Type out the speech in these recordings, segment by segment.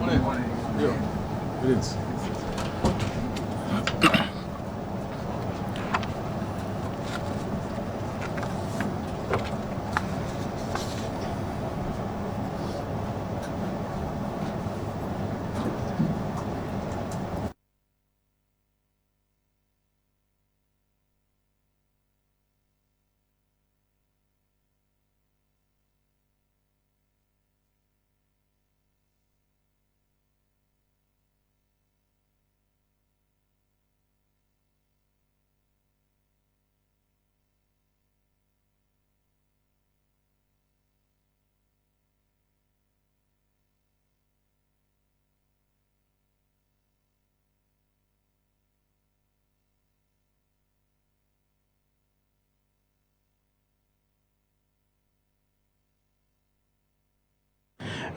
Yeah, it is.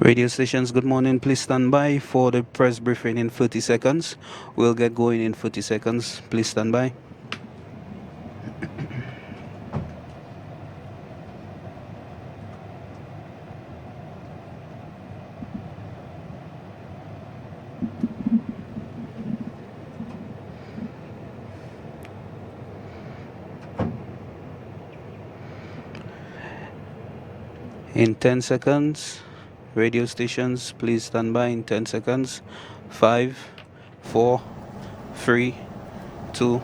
Radio stations, good morning. Please stand by for the press briefing in 30 seconds. We'll get going in 30 seconds. Please stand by. In 10 seconds, radio stations, please stand by in 10 seconds. 5, 4, 3, 2.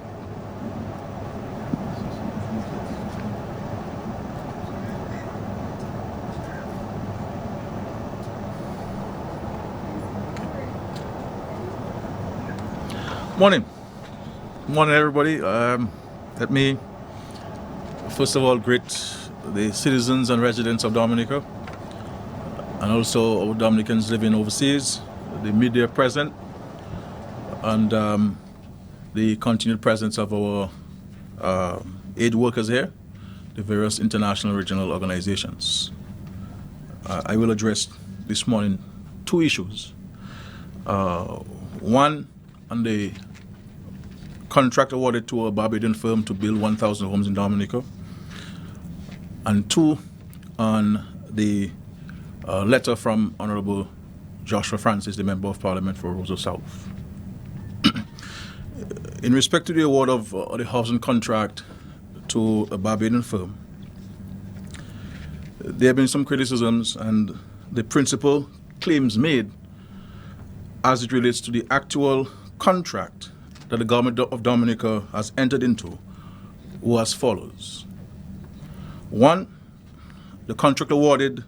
Morning. Morning, everybody. Let me, first of all, greet the citizens and residents of Dominica, and also our Dominicans living overseas, the media present, and the continued presence of our aid workers here, the various international regional organizations. I will address this morning two issues. One, on the contract awarded to a Barbadian firm to build 1,000 homes in Dominica, and two, on the letter from Honorable Joshua Francis, the Member of Parliament for Roseau South. In respect to the award of the housing contract to a Barbadian firm, there have been some criticisms, and the principal claims made as it relates to the actual contract that the government of Dominica has entered into were as follows. One, the contract awarded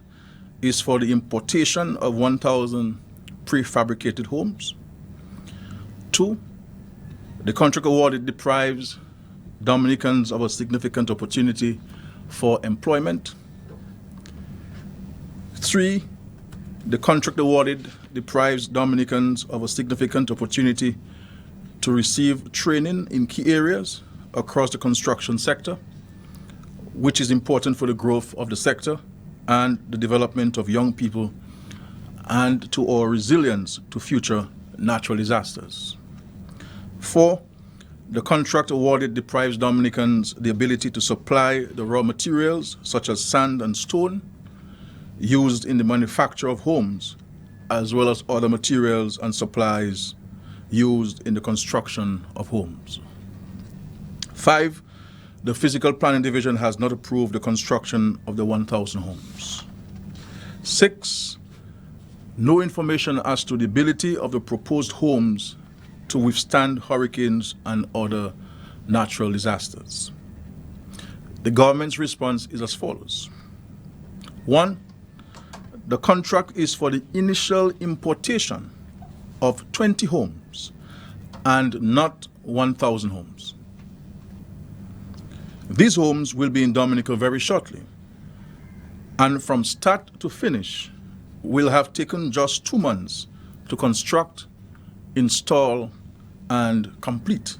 is for the importation of 1,000 prefabricated homes. Two, the contract awarded deprives Dominicans of a significant opportunity for employment. Three, the contract awarded deprives Dominicans of a significant opportunity to receive training in key areas across the construction sector, which is important for the growth of the sector and the development of young people and to our resilience to future natural disasters. Four, the contract awarded deprives Dominicans the ability to supply the raw materials such as sand and stone used in the manufacture of homes, as well as other materials and supplies used in the construction of homes. Five, the Physical Planning Division has not approved the construction of the 1,000 homes. Six, no information as to the ability of the proposed homes to withstand hurricanes and other natural disasters. The government's response is as follows. One, the contract is for the initial importation of 20 homes and not 1,000 homes. These homes will be in Dominica very shortly, and from start to finish will have taken just 2 months to construct, install, and complete.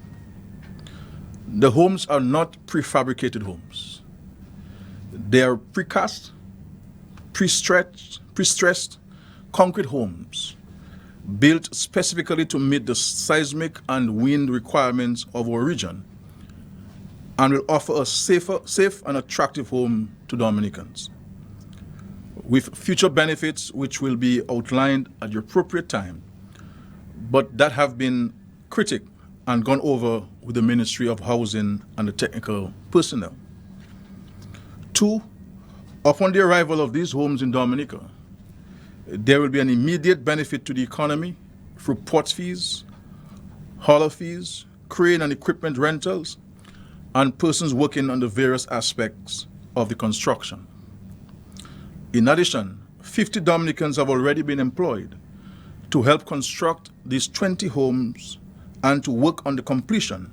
The homes are not prefabricated homes. They are precast, pre-stressed concrete homes built specifically to meet the seismic and wind requirements of our region and will offer a safe and attractive home to Dominicans. with future benefits which will be outlined at the appropriate time, but that have been critiqued and gone over with the Ministry of Housing and the technical personnel. 2, upon the arrival of these homes in Dominica, there will be an immediate benefit to the economy through port fees, hauler fees, crane and equipment rentals, and persons working on the various aspects of the construction. In addition, 50 Dominicans have already been employed to help construct these 20 homes and to work on the completion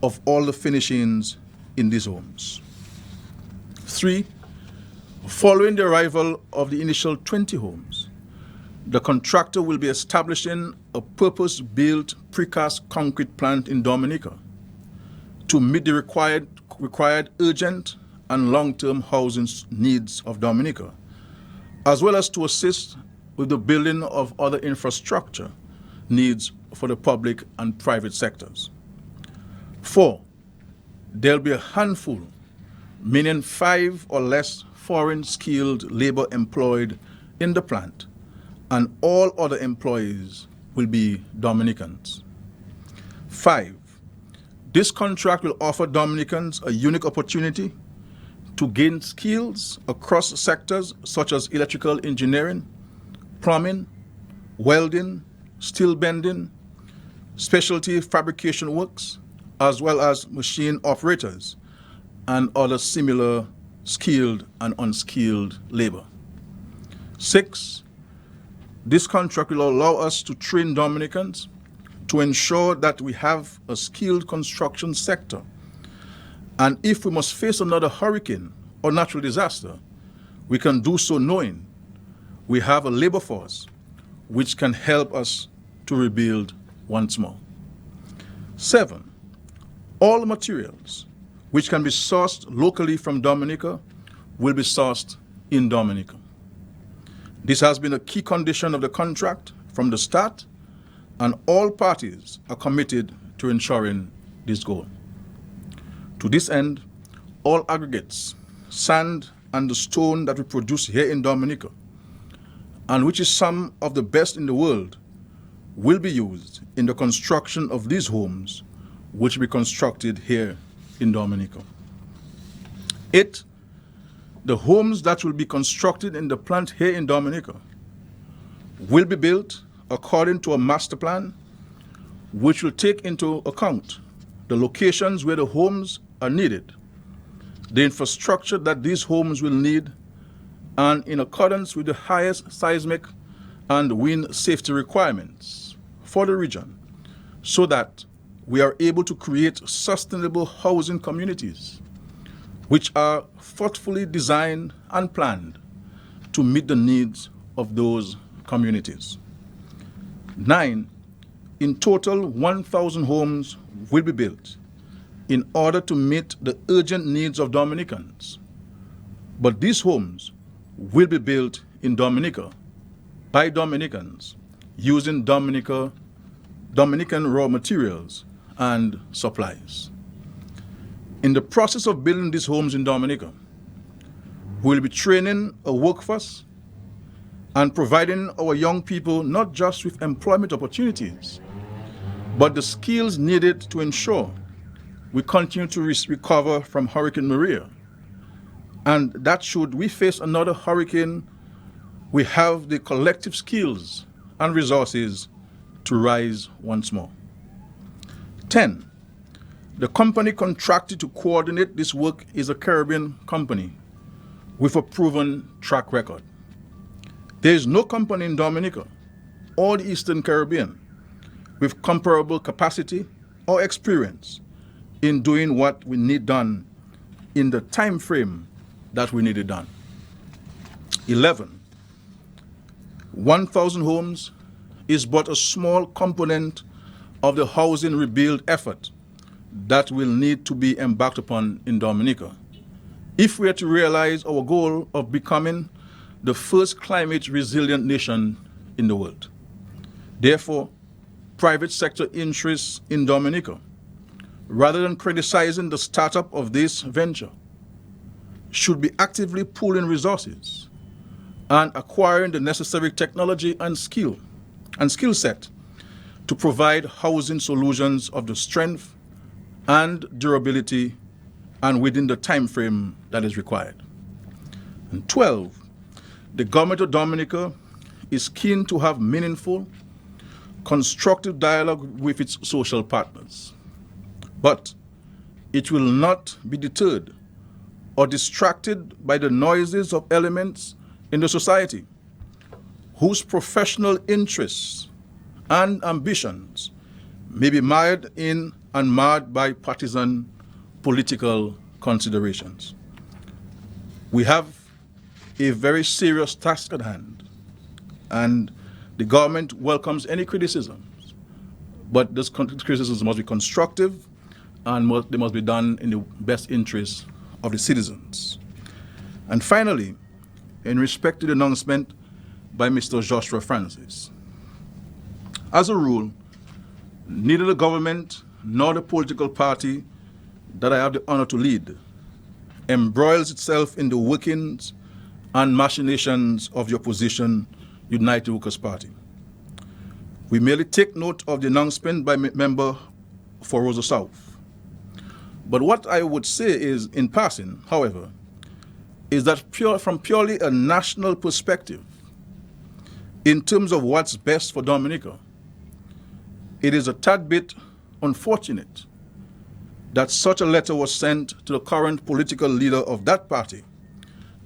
of all the finishings in these homes. 3, following the arrival of the initial 20 homes, the contractor will be establishing a purpose-built precast concrete plant in Dominica to meet the required urgent and long-term housing needs of Dominica, as well as to assist with the building of other infrastructure needs for the public and private sectors. 4, there'll be a handful, meaning 5 or less foreign skilled labor employed in the plant, and all other employees will be Dominicans. 5, this contract will offer Dominicans a unique opportunity to gain skills across sectors such as electrical engineering, plumbing, welding, steel bending, specialty fabrication works, as well as machine operators and other similar skilled and unskilled labor. 6, this contract will allow us to train Dominicans to ensure that we have a skilled construction sector. And if we must face another hurricane or natural disaster, we can do so knowing we have a labor force which can help us to rebuild once more. 7, all materials which can be sourced locally from Dominica will be sourced in Dominica. This has been a key condition of the contract from the start, and all parties are committed to ensuring this goal. To this end, all aggregates, sand, and the stone that we produce here in Dominica, and which is some of the best in the world, will be used in the construction of these homes, which will be constructed here in Dominica. 8, the homes that will be constructed in the plant here in Dominica will be built according to a master plan, which will take into account the locations where the homes are needed, the infrastructure that these homes will need, and in accordance with the highest seismic and wind safety requirements for the region, so that we are able to create sustainable housing communities which are thoughtfully designed and planned to meet the needs of those communities. 9, in total, 1,000 homes will be built in order to meet the urgent needs of Dominicans. But these homes will be built in Dominica by Dominicans using Dominican raw materials and supplies. In the process of building these homes in Dominica, we will be training a workforce and providing our young people not just with employment opportunities, but the skills needed to ensure we continue to recover from Hurricane Maria. And that should we face another hurricane, we have the collective skills and resources to rise once more. 10, the company contracted to coordinate this work is a Caribbean company with a proven track record. There is no company in Dominica or the Eastern Caribbean with comparable capacity or experience in doing what we need done in the time frame that we need it done. 11, 1,000 homes is but a small component of the housing rebuild effort that will need to be embarked upon in Dominica if we are to realize our goal of becoming the first climate resilient nation in the world. Therefore, private sector interests in Dominica, rather than criticizing the startup of this venture, should be actively pooling resources and acquiring the necessary technology and skill set to provide housing solutions of the strength and durability and within the time frame that is required. And 12, the government of Dominica is keen to have meaningful, constructive dialogue with its social partners. But it will not be deterred or distracted by the noises of elements in the society whose professional interests and ambitions may be mired in and marred by partisan political considerations. We have a very serious task at hand, and the government welcomes any criticisms, but those criticisms must be constructive and they must be done in the best interest of the citizens. And finally, in respect to the announcement by Mr. Joshua Francis, as a rule, neither the government nor the political party that I have the honor to lead embroils itself in the workings and machinations of the opposition United Workers' Party. We merely take note of the announcement by member for Rosa South. But what I would say is, in passing, however, is that from purely a national perspective, in terms of what's best for Dominica, it is a tad bit unfortunate that such a letter was sent to the current political leader of that party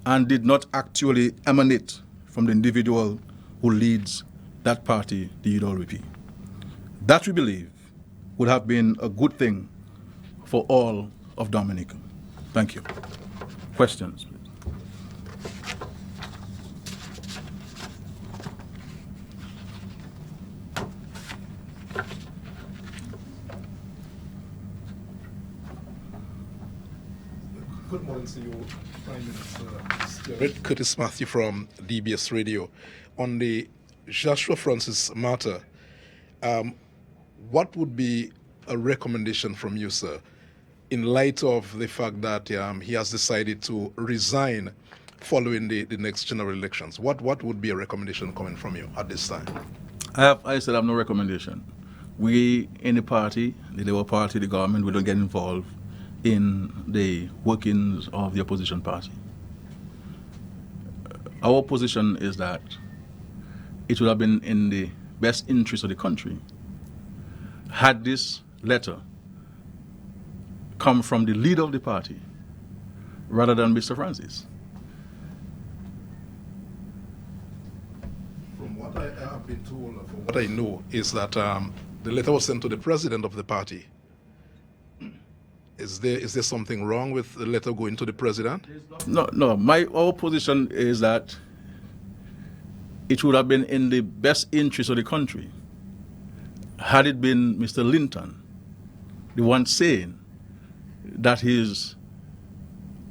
and did not actually emanate from the individual who leads that party, the UWP. That, we believe, would have been a good thing for all of Dominica. Thank you. Questions, please. Good morning to you, Prime Minister. Curtis Matthew from DBS Radio. On the Joshua Francis matter, what would be a recommendation from you, sir, in light of the fact that he has decided to resign following the next general elections? What would be a recommendation coming from you at this time? I said I have no recommendation. We in the party, the Labour Party, the government, we don't get involved in the workings of the opposition party. Our position is that it would have been in the best interest of the country had this letter come from the leader of the party rather than Mr. Francis. From what I have been told, from what I know, is that the letter was sent to the president of the party. Is there something wrong with the letter going to the president? No. Our position is that it would have been in the best interest of the country had it been Mr. Linton, the one saying that he's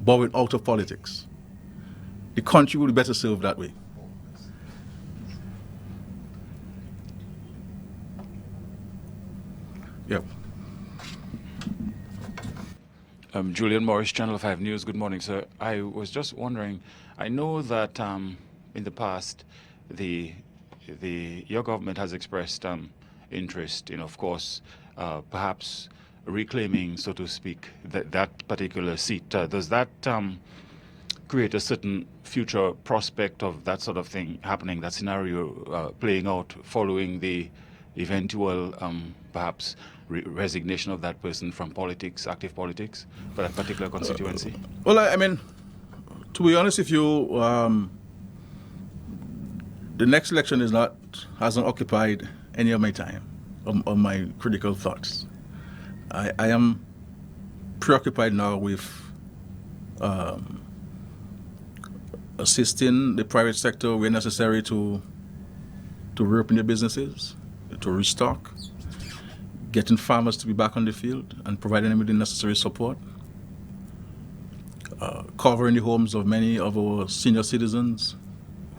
bowing out of politics. The country would be better served that way. Yep. Julian Morris, Channel 5 News. Good morning, sir. I was just wondering, I know that in the past, your government has expressed interest in, of course, perhaps reclaiming, so to speak, that particular seat. Does that create a certain future prospect of that sort of thing happening, that scenario playing out following the eventual, perhaps, resignation of that person from politics, active politics, for that particular constituency? Well, I mean, to be honest with you, the next election hasn't occupied any of my time, of my critical thoughts. I am preoccupied now with assisting the private sector where necessary to reopen their businesses, to restock, getting farmers to be back on the field and providing them with the necessary support, covering the homes of many of our senior citizens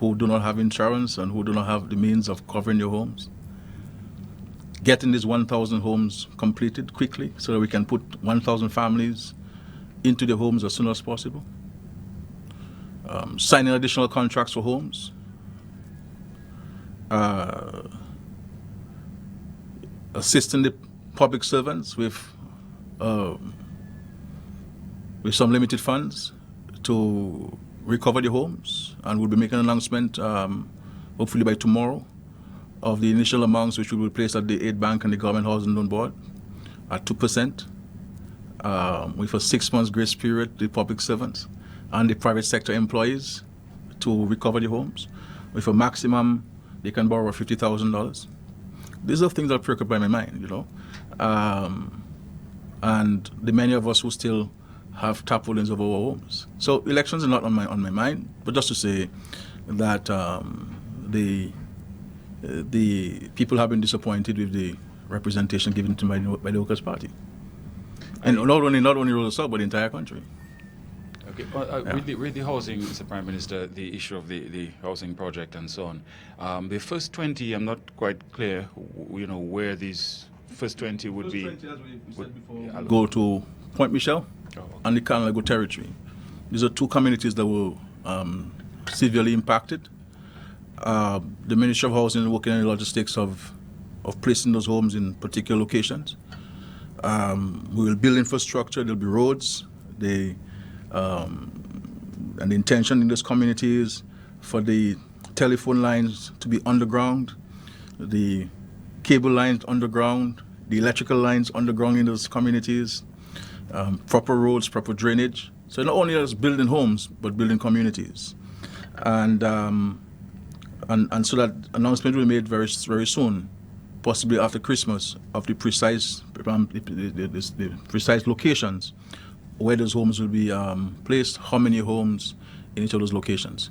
who do not have insurance and who do not have the means of covering their homes, getting these 1,000 homes completed quickly so that we can put 1,000 families into their homes as soon as possible. signing additional contracts for homes, assisting the public servants with some limited funds to recover the homes, and we'll be making an announcement hopefully by tomorrow of the initial amounts which will be placed at the Aid Bank and the Government Housing Loan Board at 2%, with a 6 months grace period to the public servants and the private sector employees to recover the homes, with a maximum they can borrow $50,000. These are things that preoccupy my mind, and the many of us who still have tarpaulins of our homes. So elections are not on my mind, but just to say that the people have been disappointed with the representation given to by the Workers' Party, and not only Rural South, but the entire country. Okay. With the housing, Mr. Prime Minister, the issue of the housing project and so on, the first 20, I'm not quite clear, where these first 20 would be. As we said before, go to Point Michelle and the Canalago territory. These are two communities that were severely impacted. The Ministry of Housing is working on the logistics of placing those homes in particular locations. We will build infrastructure. There'll be roads. And the intention in those communities for the telephone lines to be underground, the cable lines underground, the electrical lines underground in those communities, proper roads, proper drainage. So not only just building homes, but building communities. And so that announcement will be made very, very soon, possibly after Christmas, of the precise locations where those homes will be placed, how many homes in each of those locations.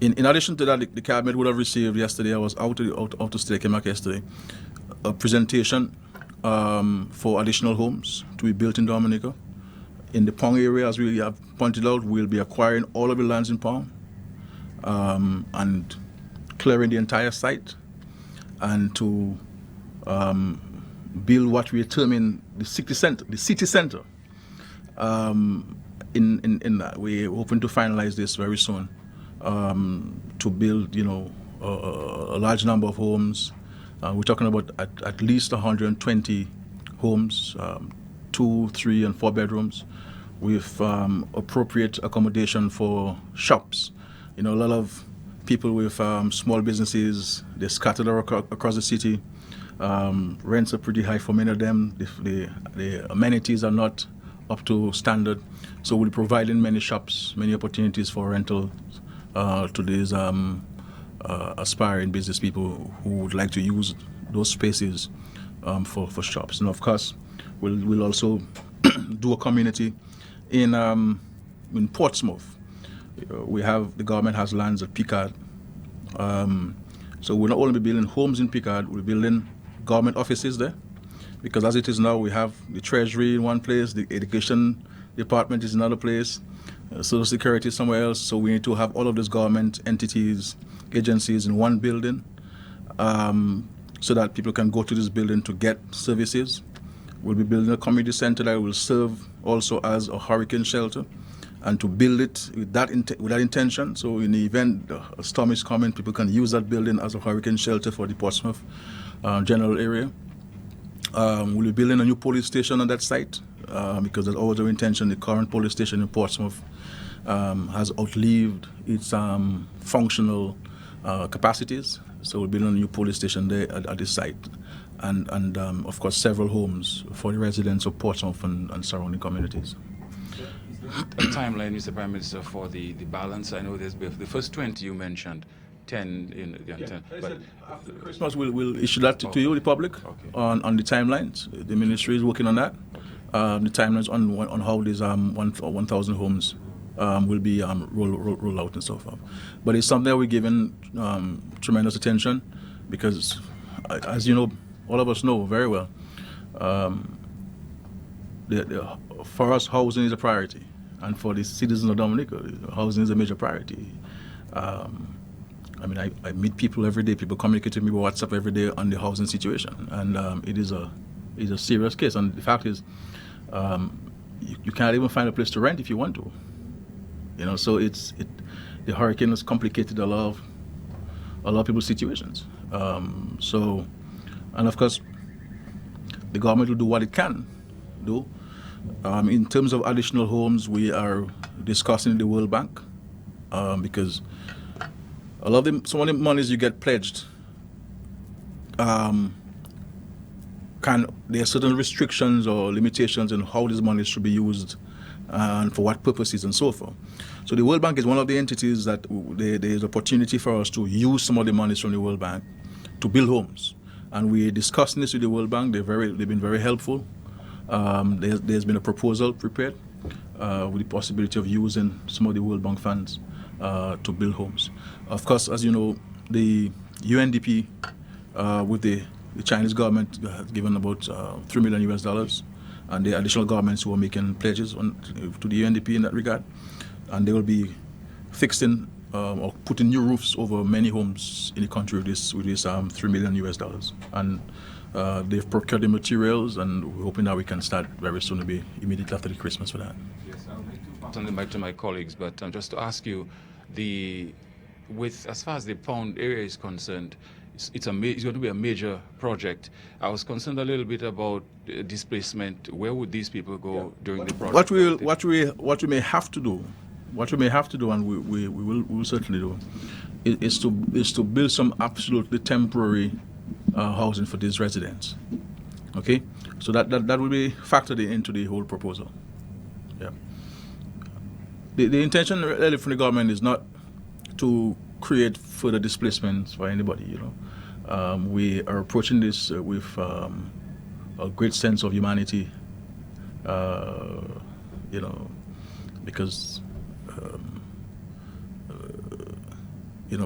In addition to that, the cabinet would have received yesterday, I was out to state, came back yesterday, a presentation for additional homes to be built in Dominica. In the Pong area, as we have pointed out, we'll be acquiring all of the lands in Pong and clearing the entire site, and to build what we term the city center. In that, we're hoping to finalize this very soon, to build, a large number of homes. We're talking about at least 120 homes, 2, 3, and 4 bedrooms, with appropriate accommodation for shops. A lot of people with small businesses, they're scattered across the city. Rents are pretty high for many of them. The amenities are not up to standard. So we're providing many shops, many opportunities for rental to these aspiring business people who would like to use those spaces for shops. And of course, we'll also do a community in Portsmouth. The government has lands at Picard. So we'll not only be building homes in Picard, we're building government offices there. Because as it is now, we have the Treasury in one place, the Education Department is in another place, Social Security somewhere else. So we need to have all of these government entities, agencies in one building, so that people can go to this building to get services. We'll be building a community center that will serve also as a hurricane shelter, and to build it with that intention. So in the event a storm is coming, people can use that building as a hurricane shelter for the Portsmouth general area. We'll be building a new police station on that site, because that's always our intention. The current police station in Portsmouth has outlived its functional capacities. So we're building a new police station there at this site. And of course, several homes for the residents of Portsmouth and surrounding communities. A timeline, Mr. Prime Minister, for the balance. I know there's the first 20 you mentioned, 10 in the 10. But after Christmas, we'll issue that to you, the public, on the timelines. The ministry is working on that. The timelines on how these 1,000 homes will be rolled out and so forth. But it's something that we're giving tremendous attention, because, as you know, all of us know very well, for us, housing is a priority. And for the citizens of Dominica, housing is a major priority. I meet people every day. People communicate with me by WhatsApp every day on the housing situation, and it is a serious case. And the fact is, you can't even find a place to rent if you want to. So the hurricane has complicated a lot of people's situations. And of course, the government will do what it can do. In terms of additional homes, we are discussing the World Bank because some of the monies you get pledged, there are certain restrictions or limitations on how these monies should be used and for what purposes and so forth. So the World Bank is one of the entities that there is opportunity for us to use some of the monies from the World Bank to build homes. And we're discussing this with the World Bank. They've been very helpful. There's been a proposal prepared with the possibility of using some of the World Bank funds to build homes. Of course, as you know, the UNDP with the Chinese government has given about $3 million US, and the additional governments who are making pledges to the UNDP in that regard, and they will be fixing or putting new roofs over many homes in the country with this $3 million US, and they've procured the materials, and we're hoping that we can start very soon, to be immediately after the Christmas for that. Yes, I'll make two parts on the mic to my colleagues, but just to ask you, as far as the pound area is concerned, it's going to be a major project. I was concerned a little bit about displacement. Where would these people go during the project? What we may have to do, and we will certainly do, is to build some absolutely temporary housing for these residents. Okay, so that will be factored into the whole proposal. Yeah. The intention really from the government is not to create further displacements for anybody. We are approaching this with a great sense of humanity. Because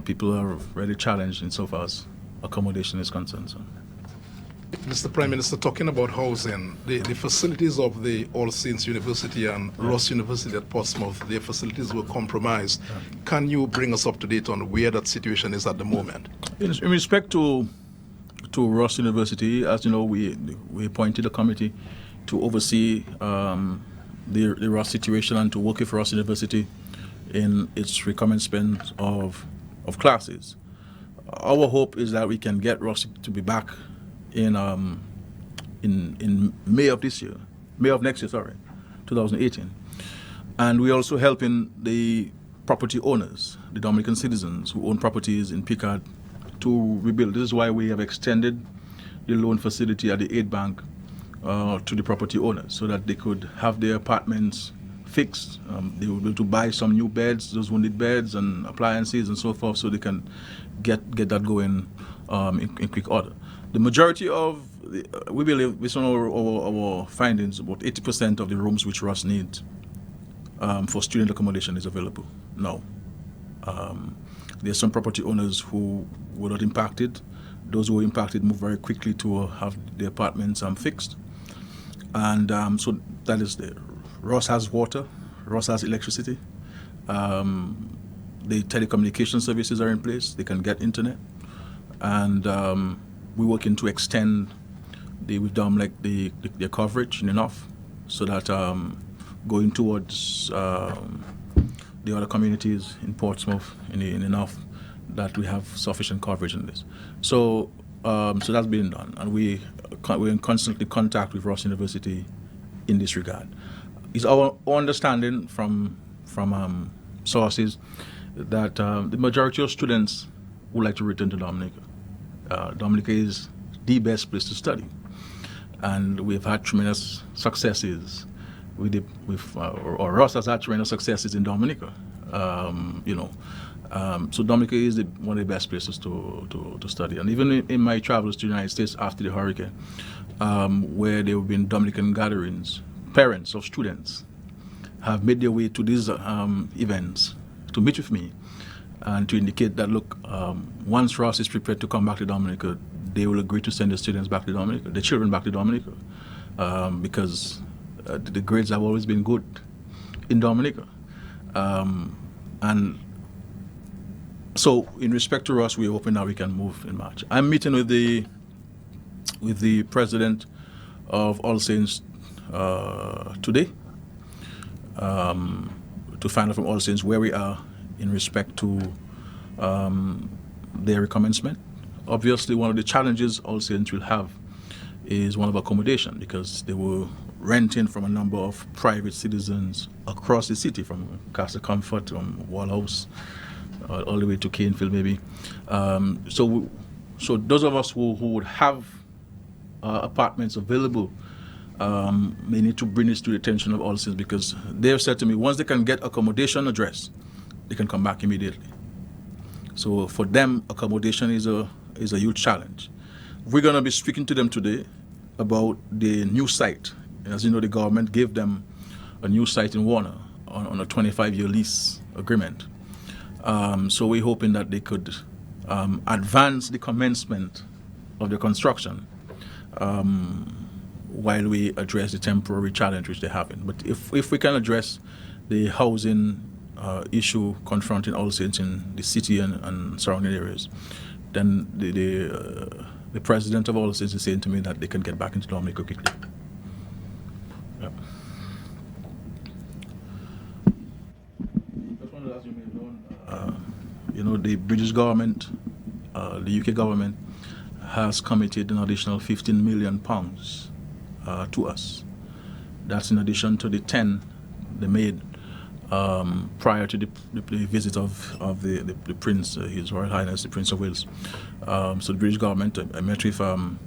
people are really challenged insofar as accommodation is concerned. So. Mr. Prime Minister, talking about housing, the facilities of the All Saints University and Ross University at Portsmouth, their facilities were compromised. Yeah. Can you bring us up to date on where that situation is at the moment? In respect to Ross University, as you know, we appointed a committee to oversee the Ross situation and to work with Ross University in its recommencement of classes. Our hope is that we can get Ross to be back in May of next year, 2018. And we're also helping the property owners, the Dominican citizens who own properties in Picard, to rebuild. This is why we have extended the loan facility at the Aid Bank to the property owners, so that they could have their apartments fixed. They will be able to buy some new beds, those who need beds and appliances and so forth, so they can get that going in quick order. The majority of, we believe, based on our findings, about 80% of the rooms which Ross needs for student accommodation is available now. There are some property owners who were not impacted. Those who were impacted moved very quickly to have the apartments fixed. And so that is there. Ross has water. Ross has electricity. The telecommunication services are in place. They can get internet. And we're working to extend with their coverage enough so that going towards the other communities in Portsmouth in enough that we have sufficient coverage in this. So that's being done, and we're in constantly contact with Ross University in this regard. It's our understanding from sources that the majority of students would like to return to Dominica. Dominica is the best place to study, and we've had tremendous successes or Ross has had tremendous successes in Dominica. So Dominica is one of the best places to study. And even in my travels to the United States after the hurricane, where there have been Dominican gatherings, parents of students have made their way to these events to meet with me and to indicate that, look, once Ross is prepared to come back to Dominica, they will agree to send their students back to Dominica, their children back to Dominica, because the grades have always been good in Dominica. And so in respect to Ross, we're hoping that we can move in March. I'm meeting with the president of All Saints today find out from All Saints where we are in respect to their recommencement. Obviously, one of the challenges All Saints will have is one of accommodation, because they were renting from a number of private citizens across the city, from Castle Comfort, from Wallhouse, all the way to Canefield maybe. So those of us who would have apartments available may need to bring this to the attention of All Saints, because they have said to me, once they can get accommodation address, they can come back immediately. So for them, accommodation is a huge challenge. We're going to be speaking to them today about the new site. As you know, the government gave them a new site in Warner on a 25-year lease agreement. So we're hoping that they could advance the commencement of the construction while we address the temporary challenge which they're having. But if we can address the housing issue confronting All Saints in the city and surrounding areas, then the president of All Saints is saying to me that they can get back into Dominica quickly. Yeah. Just wanted to ask you, the British government, the UK government, has committed an additional £15 million to us. That's in addition to the 10 they made prior to the visit of the Prince, His Royal Highness, the Prince of Wales. So the British government, I met with Prime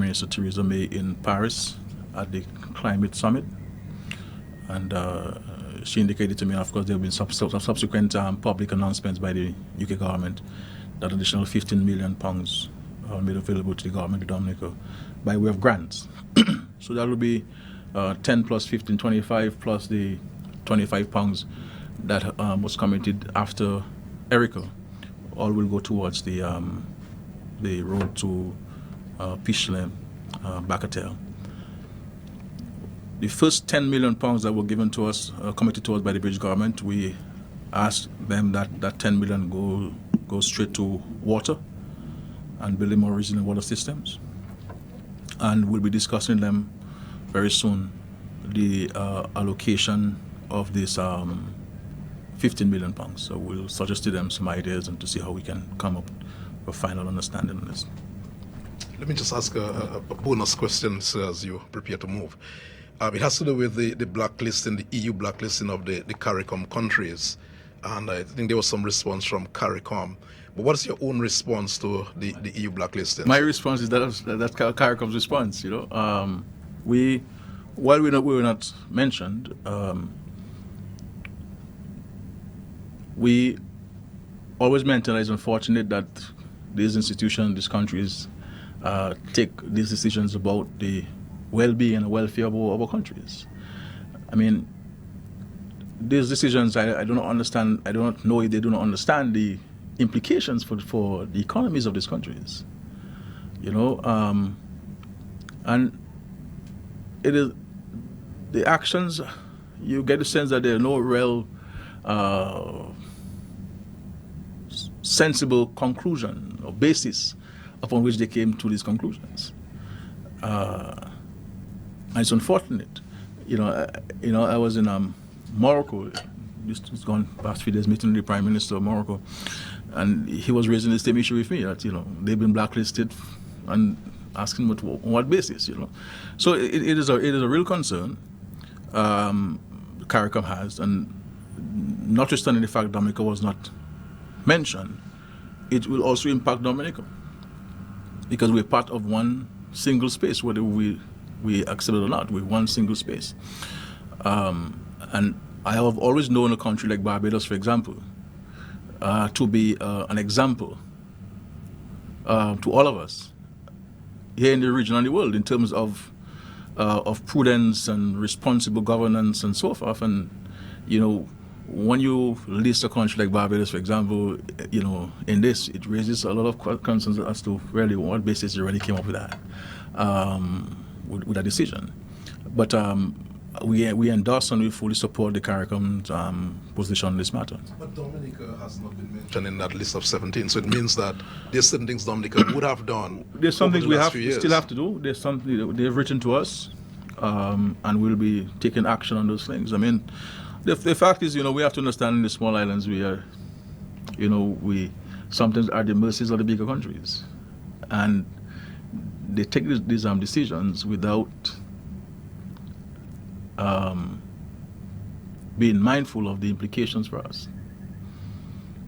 Minister Theresa May in Paris at the climate summit, and she indicated to me, of course, there have been subsequent public announcements by the UK government that additional £15 million are made available to the government of Dominica by way of grants. So that will be 10 plus 15, 25 plus the £25 that was committed after Erica. All will go towards the road to Pishlem, Bakatel. The first £10 million that were given to us, committed to us by the British government, we asked them that £10 million go straight to water and building more resilient water systems. And we'll be discussing them very soon, the allocation of this £15 million. So we'll suggest to them some ideas and to see how we can come up with a final understanding on this. Let me just ask a bonus question, sir, as you prepare to move. It has to do with the blacklisting, the EU blacklisting of the CARICOM countries. And I think there was some response from CARICOM. But what is your own response to the EU blacklisting? My response is that's CARICOM's response. While we were not mentioned, we always maintain it's unfortunate that these institutions, these countries, take these decisions about the well-being and welfare of our countries. I mean, these decisions, I do not understand. I do not know if they do not understand the implications for the economies of these countries. And it is the actions. You get the sense that there are no real sensible conclusion or basis upon which they came to these conclusions. And it's unfortunate. I was in Morocco. It's gone past few days meeting with the Prime Minister of Morocco, and he was raising the same issue with me that they've been blacklisted, and asking on what basis. So it is a real concern. CARICOM has, and notwithstanding the fact Dominica was not mentioned, it will also impact Dominica because we're part of one single space, whether we accept it or not. We're one single space, and I have always known a country like Barbados, for example, to be an example to all of us here in the region and the world in terms of prudence and responsible governance and so forth. And when you list a country like Barbados, for example, in this, it raises a lot of concerns as to really what basis you really came up with that, with that decision. But we endorse and we fully support the CARICOM's position on this matter. But Dominica has not been mentioned in that list of 17, so it means that there's certain things Dominica would have done. There's some things we still have to do. There's something they've written to us, and we'll be taking action on those things. I mean, The fact is, we have to understand in the small islands we are, we sometimes are the mercies of the bigger countries, and they take these decisions without being mindful of the implications for us.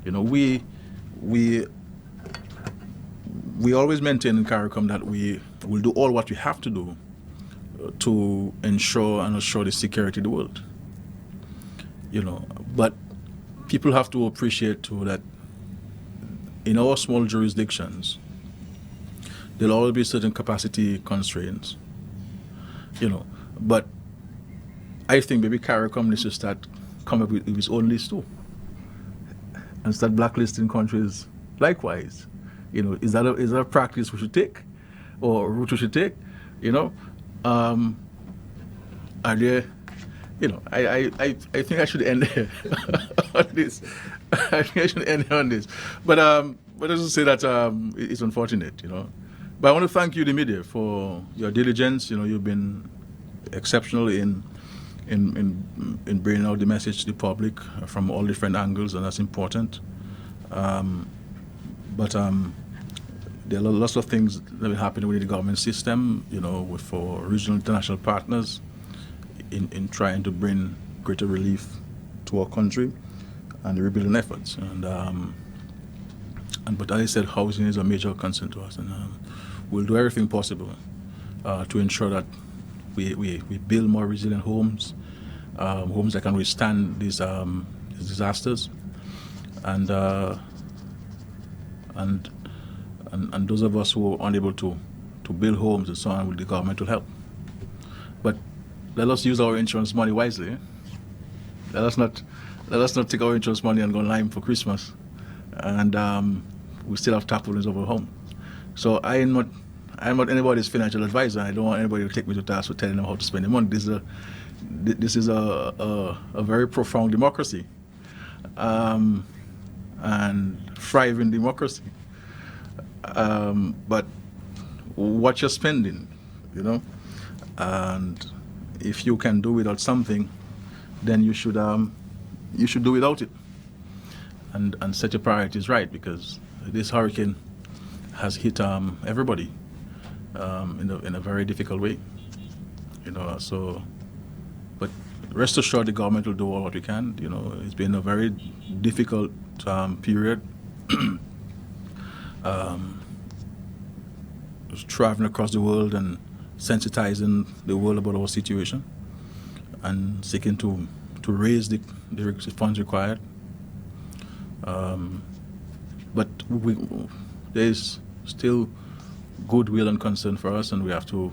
We always maintain in CARICOM that we will do all what we have to do to ensure and assure the security of the world. But people have to appreciate too that in our small jurisdictions, there'll always be certain capacity constraints. But I think maybe CARICOM needs to start come up with its own list too, and start blacklisting countries likewise. Is that a practice we should take, or a route we should take? Are there? I think I should end there on this. I think I should end on this. But as I say that it's unfortunate, But I want to thank you, the media, for your diligence. You've been exceptional in bringing out the message to the public from all different angles, and that's important. But there are lots of things that will happen within the government system, for regional international partners in trying to bring greater relief to our country and the rebuilding efforts. But as I said, housing is a major concern to us, and we'll do everything possible to ensure that we build more resilient homes, homes that can withstand these disasters, and those of us who are unable to build homes and so on, the government will help. But let us use our insurance money wisely. Let us not take our insurance money and go lime for Christmas, and we still have tarpaulins over home. So I am not anybody's financial advisor. I don't want anybody to take me to task for telling them how to spend their money. This is a very profound democracy, and thriving democracy. But what you're spending, and if you can do without something, then you should do without it, and set your priorities right, because this hurricane has hit everybody in a very difficult way, So, but rest assured, the government will do all what we can. It's been a very difficult period. Traveling across the world and sensitizing the world about our situation, and seeking to raise the funds required. But there is still goodwill and concern for us, and we have to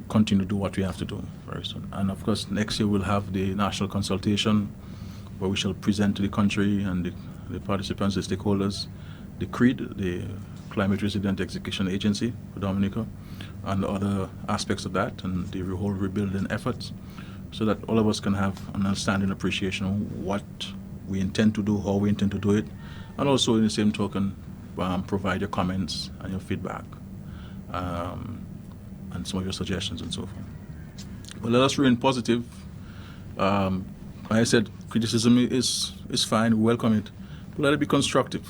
continue to do what we have to do very soon. And of course, next year we'll have the national consultation, where we shall present to the country and the participants, the stakeholders, the CREED, the Climate Resilient Execution Agency for Dominica, and other aspects of that, and the whole rebuilding efforts, so that all of us can have an understanding, appreciation of what we intend to do, how we intend to do it, and also in the same token, provide your comments and your feedback, and some of your suggestions and so forth. But let us remain positive. Like I said, criticism is fine, we welcome it, but let it be constructive.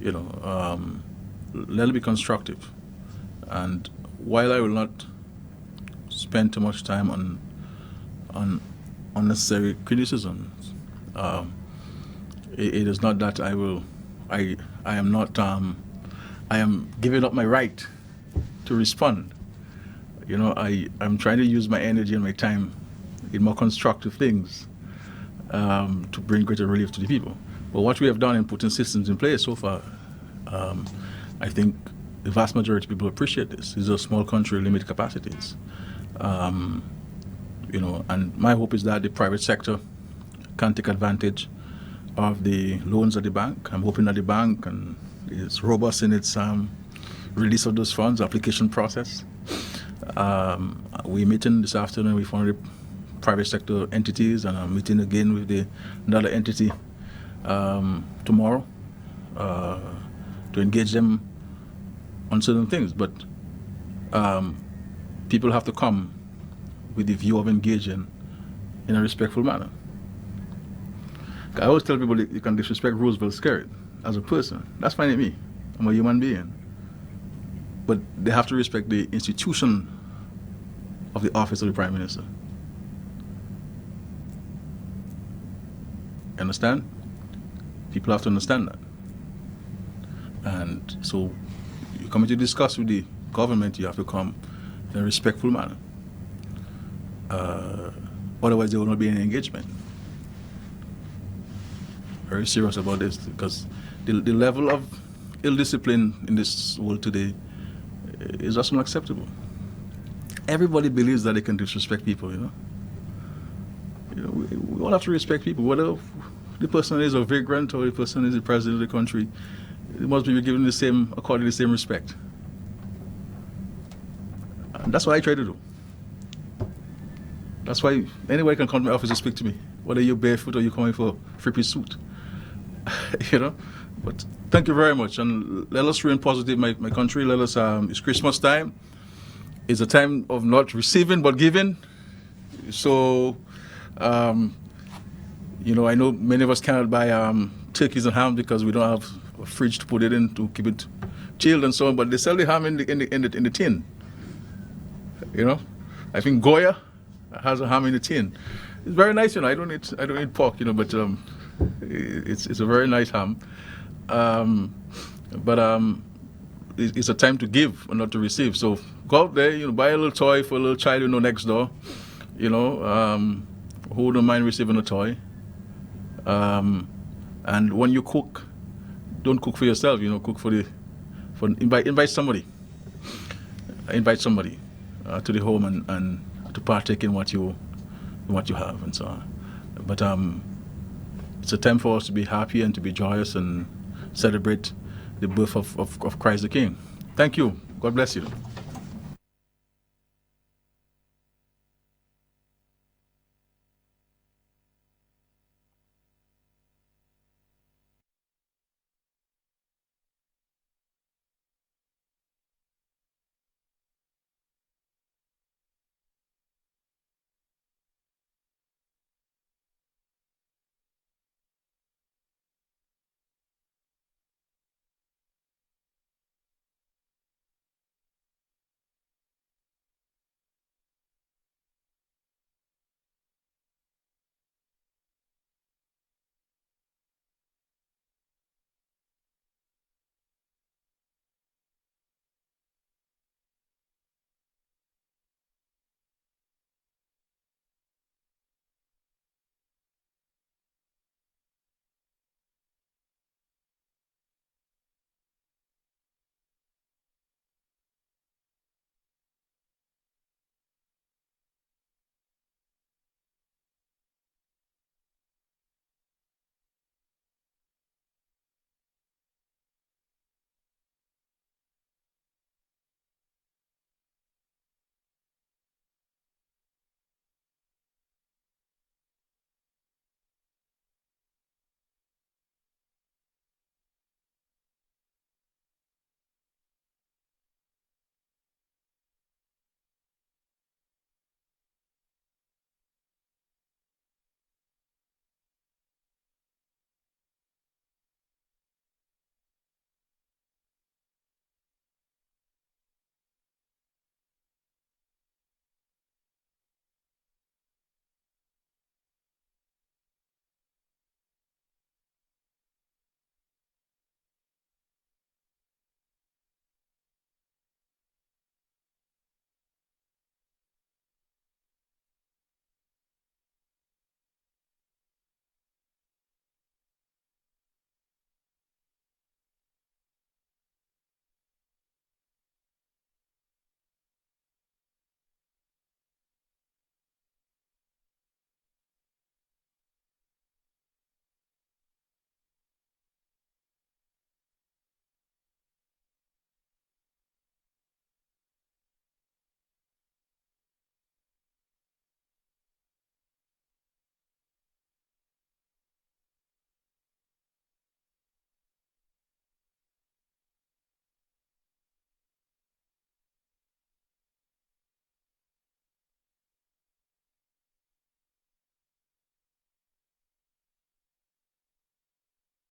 Let it be constructive. And while I will not spend too much time on unnecessary criticisms, it is not that I am giving up my right to respond. I'm trying to use my energy and my time in more constructive things to bring greater relief to the people. But what we have done in putting systems in place so far, I think the vast majority of people appreciate this. This is a small country, limited capacities. And my hope is that the private sector can take advantage of the loans at the bank. I'm hoping that the bank is robust in its release of those funds, application process. We're meeting this afternoon with one of the private sector entities, and I'm meeting again with another entity tomorrow to engage them on certain things. But people have to come with the view of engaging in a respectful manner. I always tell people you can disrespect Roosevelt scared as a person. That's fine with me. I'm a human being. But they have to respect the institution of the office of the Prime Minister. Understand? People have to understand that. And so you come to discuss with the government, you have to come in a respectful manner. Otherwise, there will not be any engagement. Very serious about this, because the level of ill discipline in this world today is just unacceptable. Everybody believes that they can disrespect people, we all have to respect people, whether the person is a vagrant or the person is the president of the country. They must be given according to the same respect. And that's what I try to do. That's why anybody can come to my office and speak to me, whether you're barefoot or you're coming for a three-piece suit. But thank you very much, and let us remain positive, my country. Let us. It's Christmas time. It's a time of not receiving but giving. So, I know many of us cannot buy turkeys and ham because we don't have a fridge to put it in to keep it chilled and so on. But they sell the ham in the tin. I think Goya has a ham in the tin. It's very nice, I don't eat pork, but it's a very nice ham. It's a time to give and not to receive. So go out there, buy a little toy for a little child next door. Who don't mind receiving a toy. And when you cook, don't cook for yourself. Cook invite somebody. Invite somebody to the home and to partake in what you have and so on. But it's a time for us to be happy and to be joyous and celebrate the birth of Christ the King. Thank you. God bless you.